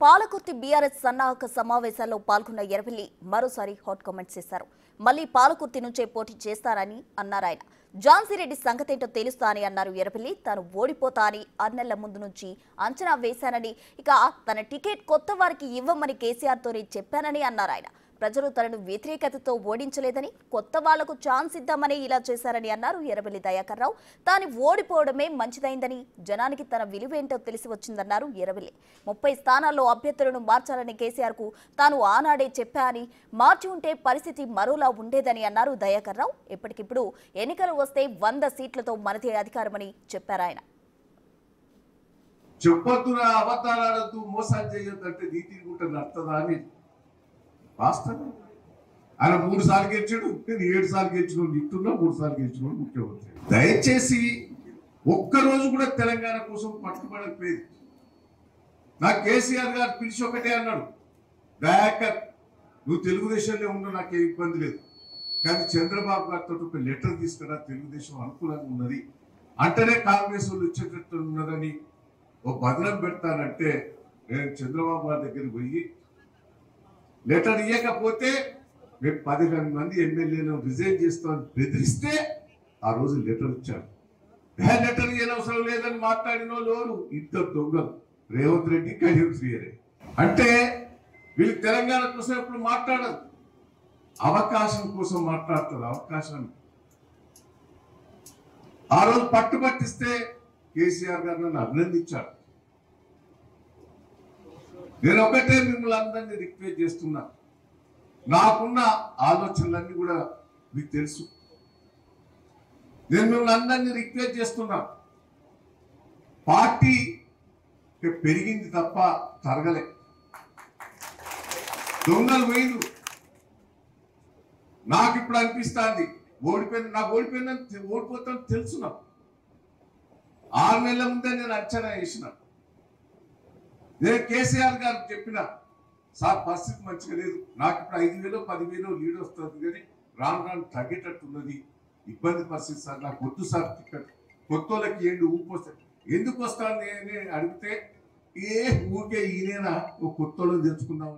Palakurthi BRS సన్నాహక సమావేశాల్లో పాల్గొన్న ఎర్రబెల్లి మరోసారి హాట్ కామెంట్స్ చేశారు. మళ్లీ పాలకుర్తి నుంచే పోటీ చేస్తారని అన్నారాయన. ఝాన్సీరెడ్డి సంగతేంటో తెలుస్తా అని అన్నారు ఎర్రబెల్లి. తాను ఓడిపోతా అని 6 నెలల ముందు నుంచి అంచనా వేశానని, ఇక తన టికెట్ కొత్త వారికి ఇవ్వమని కేసీఆర్తోనే చెప్పానని అన్నారాయన. ప్రజలు తనను వ్యతిరేకతతో ఓడించలేదని, కొత్త వాళ్లకు ఛాన్స్ ఇద్దామని ఇలా చేశారని అన్నారు ఎర్రబెల్లి దయాకర్ రావు. తాను ఓడిపోవడమే మంచిదైందని, జనానికి తన విలువేంటో తెలిసి వచ్చిందన్నారు ఎర్రబెల్లి. 30 స్థానాల్లో అభ్యర్థులను మార్చాలని కేసీఆర్ కు తాను ఆనాడే చెప్పా అని, మార్చి ఉంటే పరిస్థితి మరోలా ఉండేదని అన్నారు దయాకర్ రావు. ఇప్పటికిప్పుడు ఎన్నికలు వస్తే 100 సీట్లతో మనదే అధికారమని చెప్పారాయన. చెప్పొద్దురా, అబద్ధాలాడద్దు, మోసాలు చేయొద్దు అంటే నీతి గుంట నడుతుందా అని వాస్తవం. ఆయన 3 సార్లు గెలిచాడు, నేను 7 సార్లు గెలిచిన ఇస్తున్నా, 3 సార్లు గెలిచిన ముఖ్యమంత్రి. దయచేసి ఒక్కరోజు కూడా తెలంగాణ కోసం పట్టుబడకపోయేది. నాకు కేసీఆర్ గారు పిలిచి ఒకటే అన్నాడు, దయాకర్ నువ్వు తెలుగుదేశంలో ఉండు, నాకే ఇబ్బంది లేదు, కానీ చంద్రబాబు గారితో ఒక లెటర్ తీసుకురా, తెలుగుదేశం అనుకూలంగా ఉన్నది అంటేనే కాంగ్రెస్ వాళ్ళు ఇచ్చేటట్టు ఉన్నదని ఓ బదనం పెడతానంటే, నేను చంద్రబాబు గారి దగ్గరికి పోయి లెటర్ ఇవ్వకపోతే మేము 12 మంది ఎమ్మెల్యేలను రిజైన్ చేస్తామని బెదిరిస్తే ఆ రోజు లెటర్ ఇచ్చాడు. లెటర్ ఇవ్వనవసరం లేదని మాట్లాడిన వాళ్ళు ఇద్దరు దొంగలు, రేవంత్ రెడ్డి, కళ్యాణ్ శ్రీహరి. అంటే వీళ్ళు తెలంగాణ కోసం ఎప్పుడు మాట్లాడరు, అవకాశం కోసం మాట్లాడతారు. అవకాశాన్ని ఆ రోజు పట్టుబట్టిస్తే కేసీఆర్ గారు నన్ను అభినందించాడు. నేను ఒకటే మిమ్మల్ని అందరినీ రిక్వెస్ట్ చేస్తున్నా, నాకున్న ఆలోచనలన్నీ కూడా మీకు తెలుసు. నేను మిమ్మల్ని అందరినీ రిక్వెస్ట్ చేస్తున్నా, పార్టీ పెరిగింది తప్ప తరగలే. దొంగలు పోయింది. నాకు ఇప్పుడు అనిపిస్తుంది నాకు ఓడిపోతాను తెలుసు. నాకు 6 నెలల ముందే నేను అంచనా వేసిన. నేను కేసీఆర్ గారికి చెప్పిన, సార్ పరిస్థితి మంచిగా లేదు, నాకు ఇప్పుడు 5,000 10,000 లీడ్ వస్తుంది, కానీ రాను తగ్గేటట్టున్నది, ఇబ్బంది పరిస్థితి సార్, నాకు వద్దు సార్ టికెట్, కొత్త వాళ్ళకి ఏంటి ఊపొస్తాయి, ఎందుకు వస్తాను నేను అడిగితే, ఊరికే ఈయన కొత్త వాళ్ళని తెచ్చుకుందాం.